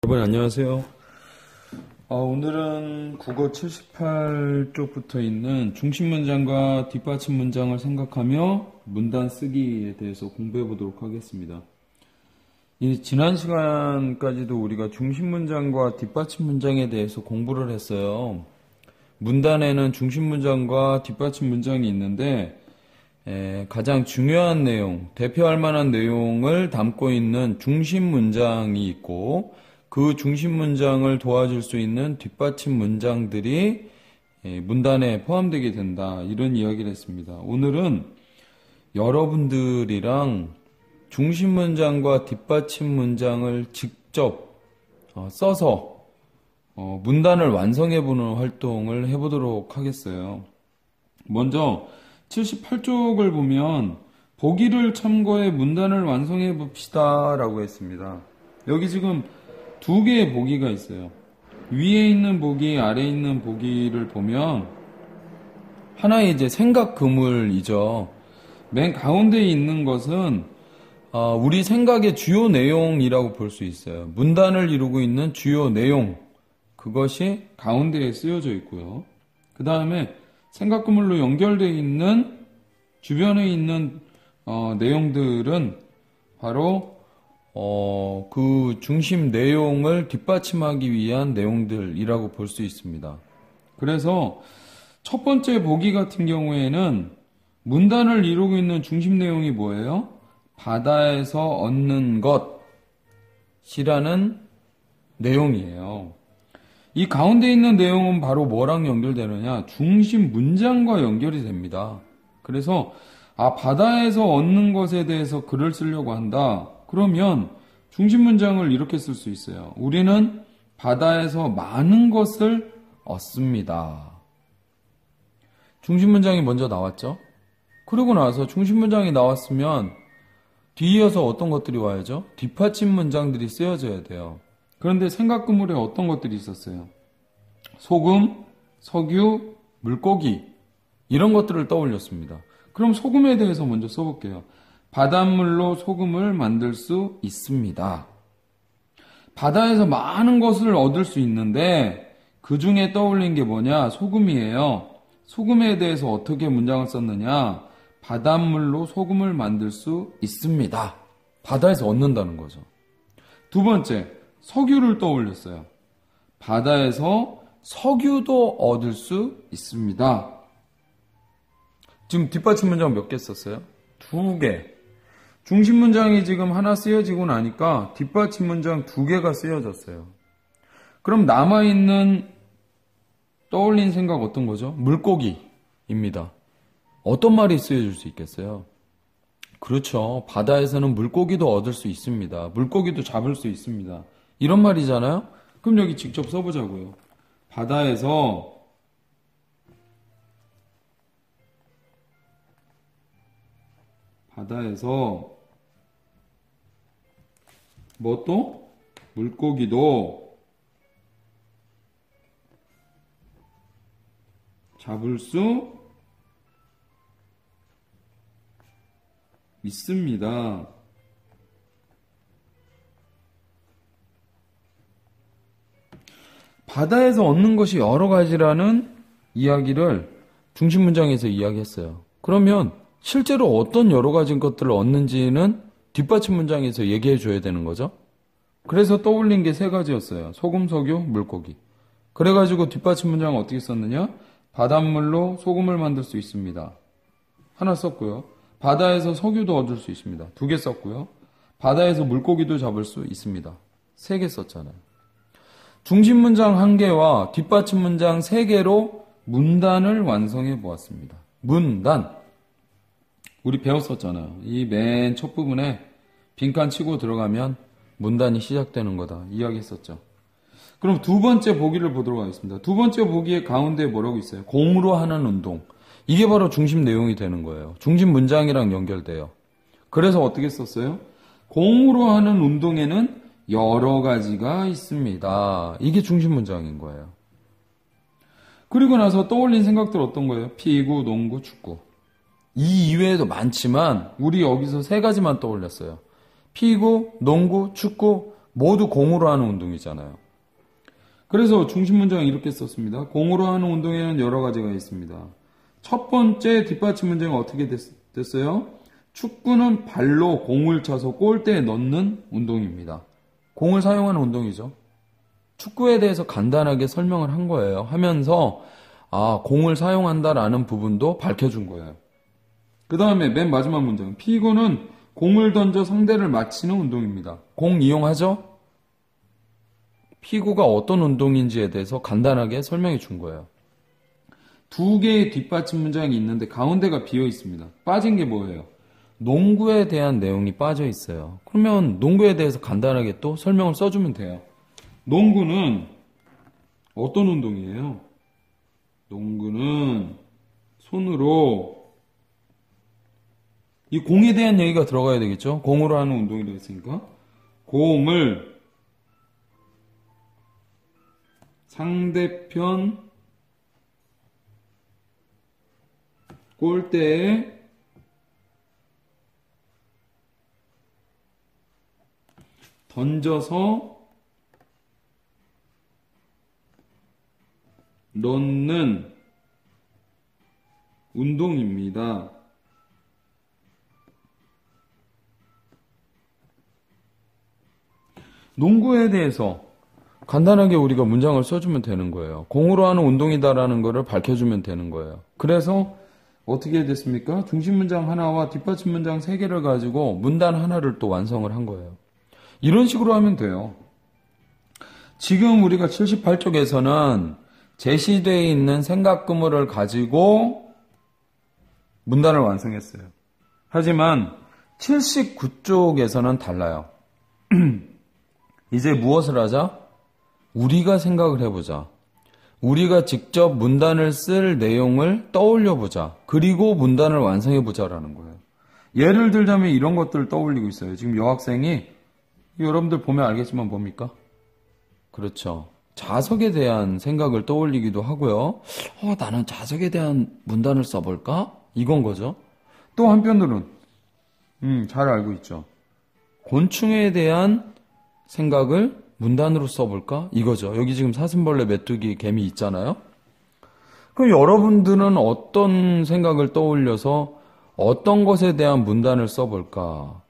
여러분 안녕하세요. 오늘은 국어 78쪽부터 있는 중심 문장과 뒷받침 문장을 생각하며 문단 쓰기에 대해서 공부해 보도록 하겠습니다. 지난 시간까지도 우리가 중심 문장과 뒷받침 문장에 대해서 공부를 했어요. 문단에는 중심 문장과 뒷받침 문장이 있는데 가장 중요한 내용, 대표할 만한 내용을 담고 있는 중심 문장이 있고 그 중심 문장을 도와줄 수 있는 뒷받침 문장들이 문단에 포함되게 된다. 이런 이야기를 했습니다. 오늘은 여러분들이랑 중심 문장과 뒷받침 문장을 직접 써서 문단을 완성해보는 활동을 해보도록 하겠어요. 먼저 78쪽을 보면 보기를 참고해 문단을 완성해 봅시다 라고 했습니다. 여기 지금 두 개의 보기가 있어요. 위에 있는 보기, 아래에 있는 보기를 보면 하나의 이제 생각 그물이죠. 맨 가운데에 있는 것은 우리 생각의 주요 내용이라고 볼 수 있어요. 문단을 이루고 있는 주요 내용, 그것이 가운데에 쓰여져 있고요. 그 다음에 생각 그물로 연결되어 있는 주변에 있는 내용들은 바로 그 중심 내용을 뒷받침하기 위한 내용들이라고 볼 수 있습니다. 그래서 첫 번째 보기 같은 경우에는 문단을 이루고 있는 중심 내용이 뭐예요? 바다에서 얻는 것이라는 내용이에요. 이 가운데 있는 내용은 바로 뭐랑 연결되느냐? 중심 문장과 연결이 됩니다. 그래서 바다에서 얻는 것에 대해서 글을 쓰려고 한다. 그러면 중심 문장을 이렇게 쓸 수 있어요. 우리는 바다에서 많은 것을 얻습니다. 중심 문장이 먼저 나왔죠? 그러고 나서 중심 문장이 나왔으면 뒤이어서 어떤 것들이 와야죠? 뒷받침 문장들이 쓰여져야 돼요. 그런데 생각 그물에 어떤 것들이 있었어요? 소금, 석유, 물고기 이런 것들을 떠올렸습니다. 그럼 소금에 대해서 먼저 써볼게요. 바닷물로 소금을 만들 수 있습니다. 바다에서 많은 것을 얻을 수 있는데 그 중에 떠올린 게 뭐냐? 소금이에요. 소금에 대해서 어떻게 문장을 썼느냐? 바닷물로 소금을 만들 수 있습니다. 바다에서 얻는다는 거죠. 두 번째, 석유를 떠올렸어요. 바다에서 석유도 얻을 수 있습니다. 지금 뒷받침 문장 몇 개 썼어요? 두 개. 중심 문장이 지금 하나 쓰여지고 나니까 뒷받침 문장 두 개가 쓰여졌어요. 그럼 남아있는 떠올린 생각 어떤 거죠? 물고기입니다. 어떤 말이 쓰여질 수 있겠어요? 그렇죠. 바다에서는 물고기도 얻을 수 있습니다. 물고기도 잡을 수 있습니다. 이런 말이잖아요? 그럼 여기 직접 써보자고요. 바다에서 뭐 또? 물고기도 잡을 수 있습니다. 바다에서 얻는 것이 여러 가지라는 이야기를 중심 문장에서 이야기했어요. 그러면 실제로 어떤 여러 가지 것들을 얻는지는 뒷받침 문장에서 얘기해 줘야 되는 거죠. 그래서 떠올린 게 세 가지였어요. 소금, 석유, 물고기. 그래가지고 뒷받침 문장을 어떻게 썼느냐? 바닷물로 소금을 만들 수 있습니다. 하나 썼고요. 바다에서 석유도 얻을 수 있습니다. 두 개 썼고요. 바다에서 물고기도 잡을 수 있습니다. 세 개 썼잖아요. 중심 문장 한 개와 뒷받침 문장 세 개로 문단을 완성해 보았습니다. 문단. 우리 배웠었잖아요. 이 맨 첫 부분에 빈칸 치고 들어가면 문단이 시작되는 거다. 이야기했었죠. 그럼 두 번째 보기를 보도록 하겠습니다. 두 번째 보기의 가운데 뭐라고 있어요? 공으로 하는 운동. 이게 바로 중심 내용이 되는 거예요. 중심 문장이랑 연결돼요. 그래서 어떻게 썼어요? 공으로 하는 운동에는 여러 가지가 있습니다. 이게 중심 문장인 거예요. 그리고 나서 떠올린 생각들 어떤 거예요? 피구, 농구, 축구. 이 이외에도 많지만 우리 여기서 세 가지만 떠올렸어요. 피구, 농구, 축구, 모두 공으로 하는 운동이잖아요. 그래서 중심 문장을 이렇게 썼습니다. 공으로 하는 운동에는 여러 가지가 있습니다. 첫 번째 뒷받침 문장은 어떻게 됐어요? 축구는 발로 공을 차서 골대에 넣는 운동입니다. 공을 사용하는 운동이죠. 축구에 대해서 간단하게 설명을 한 거예요. 하면서 공을 사용한다라는 부분도 밝혀준 거예요. 그 다음에 맨 마지막 문장. 피구는 공을 던져 상대를 맞히는 운동입니다. 공 이용하죠? 피구가 어떤 운동인지에 대해서 간단하게 설명해 준 거예요. 두 개의 뒷받침 문장이 있는데 가운데가 비어 있습니다. 빠진 게 뭐예요? 농구에 대한 내용이 빠져 있어요. 그러면 농구에 대해서 간단하게 또 설명을 써주면 돼요. 농구는 어떤 운동이에요? 농구는 손으로 이 공에 대한 얘기가 들어가야 되겠죠? 공으로 하는 운동이라고 했으니까 공을 상대편 골대에 던져서 넣는 운동입니다. 농구에 대해서 간단하게 우리가 문장을 써주면 되는 거예요. 공으로 하는 운동이다라는 것을 밝혀주면 되는 거예요. 그래서 어떻게 됐습니까? 중심 문장 하나와 뒷받침 문장 3개를 가지고 문단 하나를 또 완성을 한 거예요. 이런 식으로 하면 돼요. 지금 우리가 78쪽에서는 제시되어 있는 생각 구물을 가지고 문단을 완성했어요. 하지만 79쪽에서는 달라요. 이제 무엇을 하자? 우리가 생각을 해보자. 우리가 직접 문단을 쓸 내용을 떠올려보자. 그리고 문단을 완성해보자라는 거예요. 예를 들자면 이런 것들을 떠올리고 있어요. 지금 여학생이 여러분들 보면 알겠지만 뭡니까? 그렇죠. 자석에 대한 생각을 떠올리기도 하고요. 나는 자석에 대한 문단을 써볼까? 이건 거죠. 또 한편으로는 잘 알고 있죠. 곤충에 대한 생각을 문단으로 써볼까? 이거죠. 여기 지금 사슴벌레, 메뚜기, 개미 있잖아요. 그럼 여러분들은 어떤 생각을 떠올려서 어떤 것에 대한 문단을 써볼까?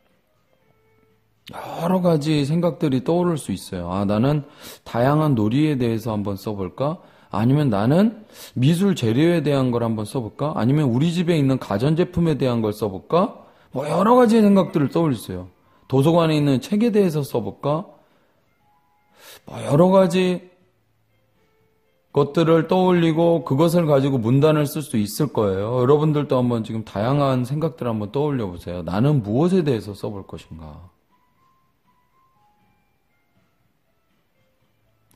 여러 가지 생각들이 떠오를 수 있어요. 나는 다양한 놀이에 대해서 한번 써볼까? 아니면 나는 미술 재료에 대한 걸 한번 써볼까? 아니면 우리 집에 있는 가전제품에 대한 걸 써볼까? 여러 가지의 생각들을 떠올렸어요. 도서관에 있는 책에 대해서 써볼까? 여러 가지 것들을 떠올리고 그것을 가지고 문단을 쓸 수 있을 거예요. 여러분들도 한번 지금 다양한 생각들을 한번 떠올려 보세요. 나는 무엇에 대해서 써볼 것인가?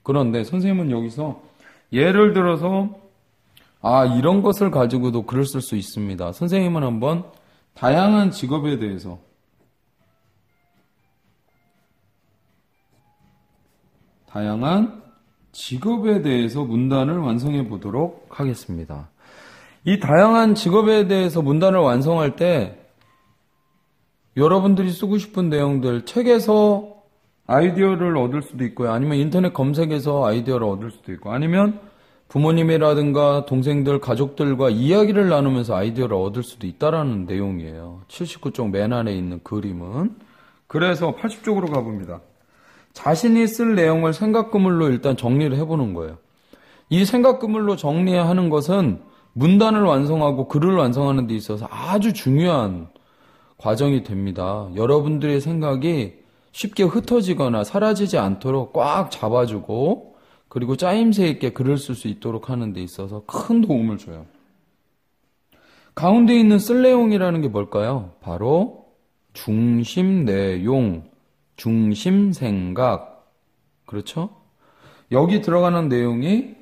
그런데 선생님은 여기서 예를 들어서 이런 것을 가지고도 글을 쓸 수 있습니다. 선생님은 한번 다양한 직업에 대해서 문단을 완성해 보도록 하겠습니다. 이 다양한 직업에 대해서 문단을 완성할 때 여러분들이 쓰고 싶은 내용들 책에서 아이디어를 얻을 수도 있고요. 아니면 인터넷 검색에서 아이디어를 얻을 수도 있고 아니면 부모님이라든가 동생들, 가족들과 이야기를 나누면서 아이디어를 얻을 수도 있다라는 내용이에요. 79쪽 맨 안에 있는 그림은. 그래서 80쪽으로 가봅니다. 자신이 쓸 내용을 생각그물로 일단 정리를 해보는 거예요. 이 생각그물로 정리하는 것은 문단을 완성하고 글을 완성하는 데 있어서 아주 중요한 과정이 됩니다. 여러분들의 생각이 쉽게 흩어지거나 사라지지 않도록 꽉 잡아주고 그리고 짜임새 있게 글을 쓸 수 있도록 하는 데 있어서 큰 도움을 줘요. 가운데 있는 쓸 내용이라는 게 뭘까요? 바로 중심 내용, 중심 생각. 그렇죠? 여기 들어가는 내용이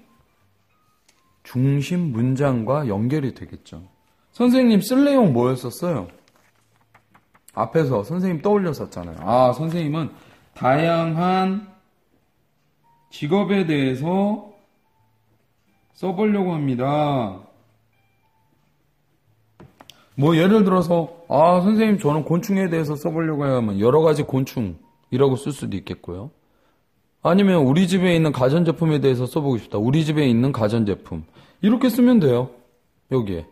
중심 문장과 연결이 되겠죠. 선생님 쓸 내용 뭐였었어요? 앞에서 선생님 떠올렸었잖아요. 선생님은 다양한 직업에 대해서 써보려고 합니다. 예를 들어서 선생님 저는 곤충에 대해서 써보려고 하면 여러 가지 곤충이라고 쓸 수도 있겠고요. 아니면 우리 집에 있는 가전제품에 대해서 써보고 싶다. 우리 집에 있는 가전제품. 이렇게 쓰면 돼요. 여기에.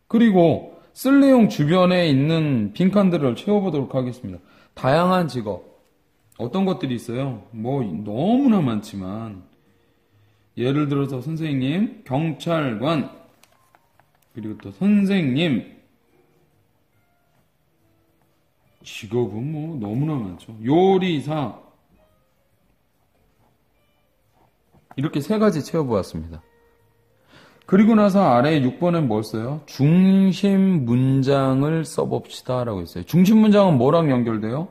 그리고 쓸 내용 주변에 있는 빈칸들을 채워보도록 하겠습니다. 다양한 직업. 어떤 것들이 있어요? 뭐 너무나 많지만 예를 들어서 선생님, 경찰관, 그리고 또 선생님. 직업은 뭐 너무나 많죠. 요리사. 이렇게 세 가지 채워보았습니다. 그리고 나서 아래 6번엔 뭘 써요? 중심 문장을 써봅시다 라고 했어요. 중심 문장은 뭐랑 연결돼요?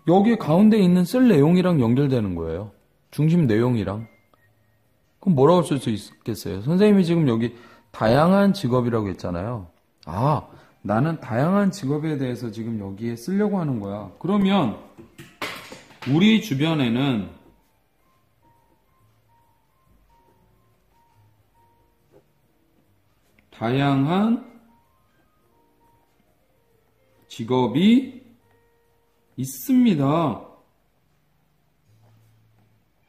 여기 가운데 있는 쓸 내용이랑 연결되는 거예요. 중심 내용이랑. 그럼 뭐라고 쓸 수 있겠어요? 선생님이 지금 여기 다양한 직업이라고 했잖아요. 아, 나는 다양한 직업에 대해서 지금 여기에 쓰려고 하는 거야. 그러면 우리 주변에는 다양한 직업이 있습니다.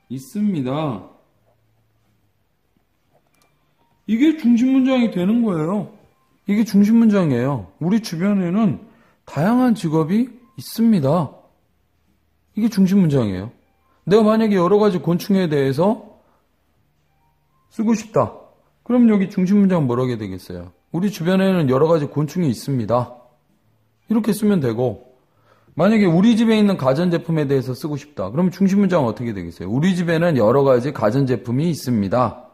있습니다. 이게 중심 문장이 되는 거예요. 이게 중심 문장이에요. 우리 주변에는 다양한 직업이 있습니다. 이게 중심 문장이에요. 내가 만약에 여러 가지 곤충에 대해서 쓰고 싶다. 그럼 여기 중심 문장 뭐라고 해야 되겠어요? 우리 주변에는 여러 가지 곤충이 있습니다. 이렇게 쓰면 되고, 만약에 우리 집에 있는 가전제품에 대해서 쓰고 싶다. 그럼 중심 문장은 어떻게 되겠어요? 우리 집에는 여러 가지 가전제품이 있습니다.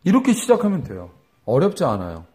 이렇게 시작하면 돼요. 어렵지 않아요.